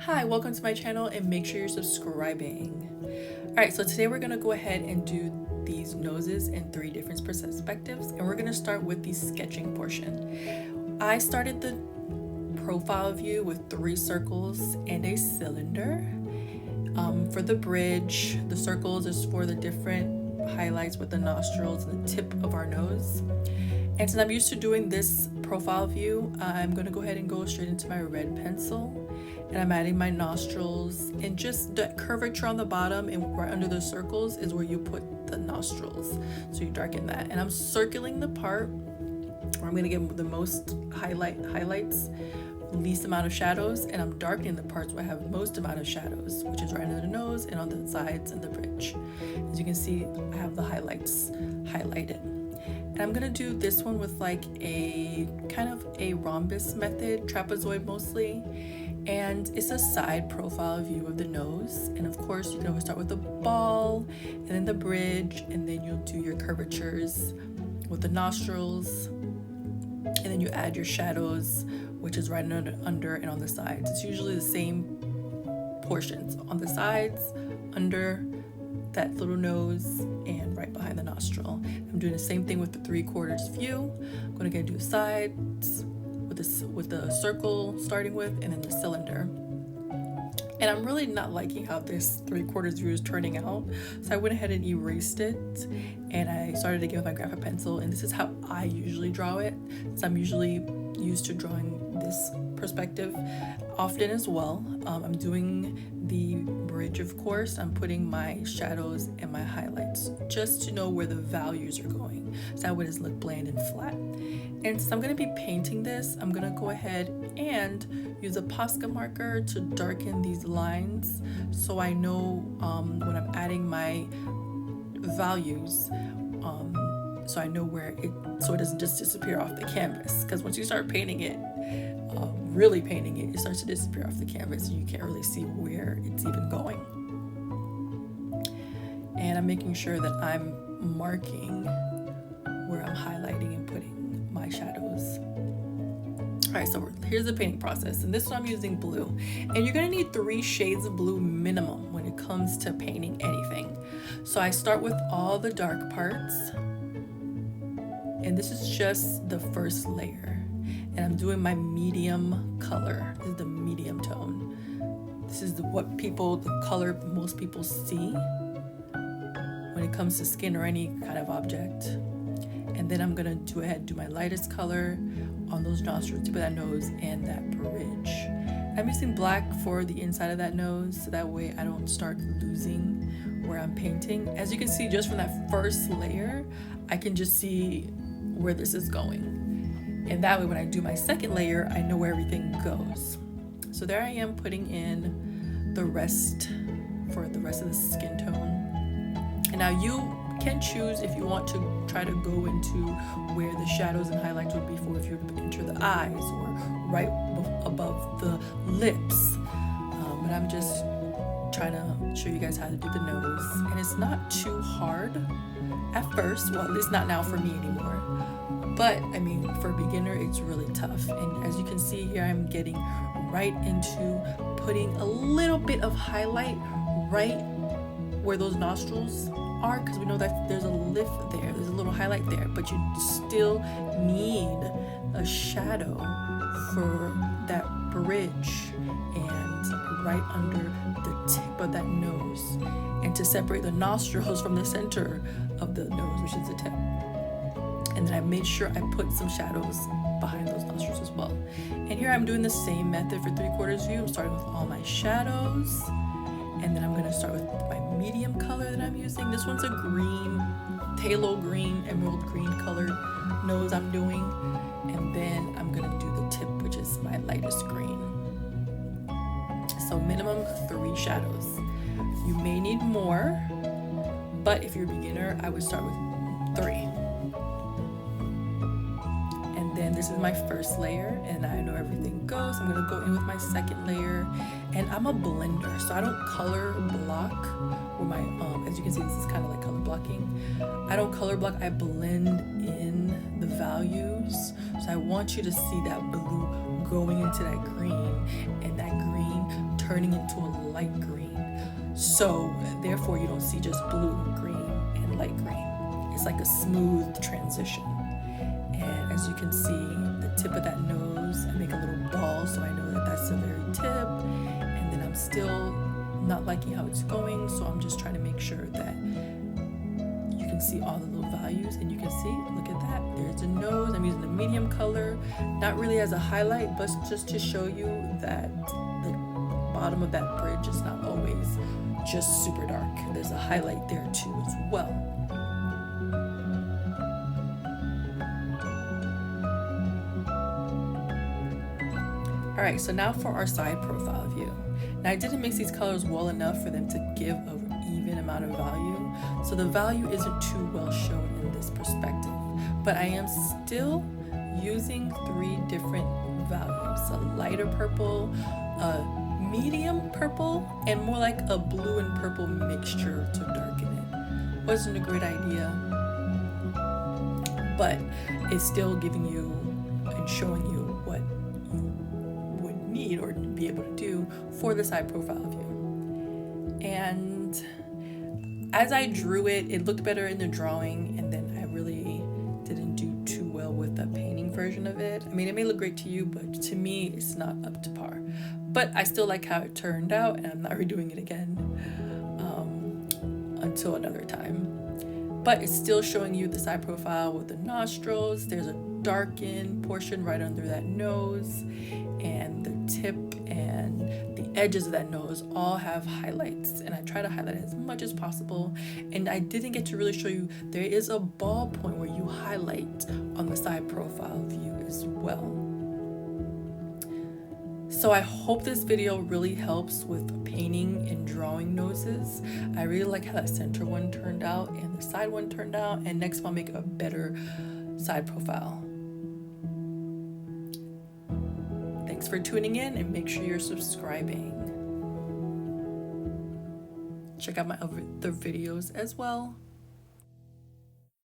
Hi, welcome to my channel and make sure you're subscribing. Alright, so today we're going to go ahead and do these noses in 3 different perspectives, and we're going to start with the sketching portion. I started the profile view with 3 circles and a cylinder. For the bridge, the circles is for the different highlights with the nostrils and the tip of our nose. And since I'm used to doing this profile view, I'm going to go ahead and go straight into my red pencil. And I'm adding my nostrils, and just the curvature on the bottom and right under the circles is where you put the nostrils. So you darken that. And I'm circling the part where I'm going to get the most highlights, least amount of shadows, and I'm darkening the parts where I have most amount of shadows, which is right under the nose and on the sides and the bridge. As you can see, I have the highlights highlighted. And I'm gonna do this one with like a kind of a rhombus method, trapezoid mostly, and it's a side profile view of the nose. And of course, you can always start with the ball and then the bridge, and then you'll do your curvatures with the nostrils, and then you add your shadows, which is right under and on the sides. It's usually the same portions on the sides, under that little nose, and right behind the nostril. I'm doing the same thing with the 3/4 view. I'm going to do sides with the circle starting with, and then the cylinder. And I'm really not liking how this 3/4 view is turning out, so I went ahead and erased it, and I started again with my graphite pencil. And this is how I usually draw it, so I'm usually used to drawing this perspective often as well. I'm doing the bridge, of course. I'm putting my shadows and my highlights just to know where the values are going, so that way it doesn't look bland and flat. And since I'm going to be painting this, I'm going to go ahead and use a Posca marker to darken these lines, so I know when I'm adding my values, so I know where so it doesn't just disappear off the canvas. Because once you start painting it, really painting it, it starts to disappear off the canvas, and you can't really see where it's even going. And I'm making sure that I'm marking where I'm highlighting and putting my shadows. Alright, so here's the painting process, and this one I'm using blue. And you're going to need 3 shades of blue minimum when it comes to painting anything. So I start with all the dark parts, and this is just the first layer. And I'm doing my medium color. This is the medium tone. This is the color most people see when it comes to skin or any kind of object. And then I'm gonna go ahead and do my lightest color on those nostrils, tip of that nose, and that bridge. I'm using black for the inside of that nose, so that way I don't start losing where I'm painting. As you can see, just from that first layer, I can just see where this is going. And that way, when I do my second layer, I know where everything goes. So there I am putting in the rest for the rest of the skin tone. And now you can choose if you want to try to go into where the shadows and highlights would be for if you were to enter the eyes or right above the lips. But I'm just trying to show you guys how to do the nose. And it's not too hard at first, well, at least not now for me anymore. But I mean, for a beginner, it's really tough. And as you can see here, I'm getting right into putting a little bit of highlight right where those nostrils are, because we know that there's a lift there, there's a little highlight there, but you still need a shadow for that bridge and right under the tip of that nose, and to separate the nostrils from the center of the nose, which is the tip. And then I made sure I put some shadows behind those nostrils as well. And here I'm doing the same method for 3/4 view. I'm starting with all my shadows, and then I'm going to start with my medium color that I'm using. This one's a green, phthalo green, emerald green colored nose I'm doing. And then I'm going to do the tip, which is my lightest green. So minimum 3 shadows. You may need more, but if you're a beginner, I would start with 3. And then this is my first layer, and I know everything goes. I'm gonna go in with my second layer, and I'm a blender, so I don't color block. With my as you can see, this is kind of like color blocking. I don't color block. I blend in the values. So I want you to see that blue going into that green, and that green turning into a light green. So therefore you don't see just blue, green, and light green. It's like a smooth transition. And as you can see, the tip of that nose, I make a little ball so I know that that's the very tip. And then I'm still not liking how it's going, so I'm just trying to make sure that you can see all the little values. And you can see, look at that, there's a nose. I'm using a medium color, not really as a highlight, but just to show you that the bottom of that bridge is not always just super dark. There's a highlight there too as well. All right, so now for our side profile view. Now I didn't mix these colors well enough for them to give an even amount of value. So the value isn't too well shown in this perspective, but I am still using 3 different values: a lighter purple, a medium purple, and more like a blue and purple mixture to darken it. Wasn't a great idea, but it's still giving you and showing you what you would need or be able to do for the side profile view. And as I drew it, it looked better in the drawing, and then I really didn't do too well with the painting version of it. I mean, it may look great to you, but to me, it's not up to par. But I still like how it turned out, and I'm not redoing it again until another time. But it's still showing you the side profile with the nostrils. There's a darkened portion right under that nose, and the tip and the edges of that nose all have highlights, and I try to highlight as much as possible. And I didn't get to really show you, there is a ball point where you highlight on the side profile view as well. So I hope this video really helps with painting and drawing noses. I really like how that center one turned out and the side one turned out, and next I'll make a better side profile. Thanks for tuning in, and make sure you're subscribing. Check out my other videos as well.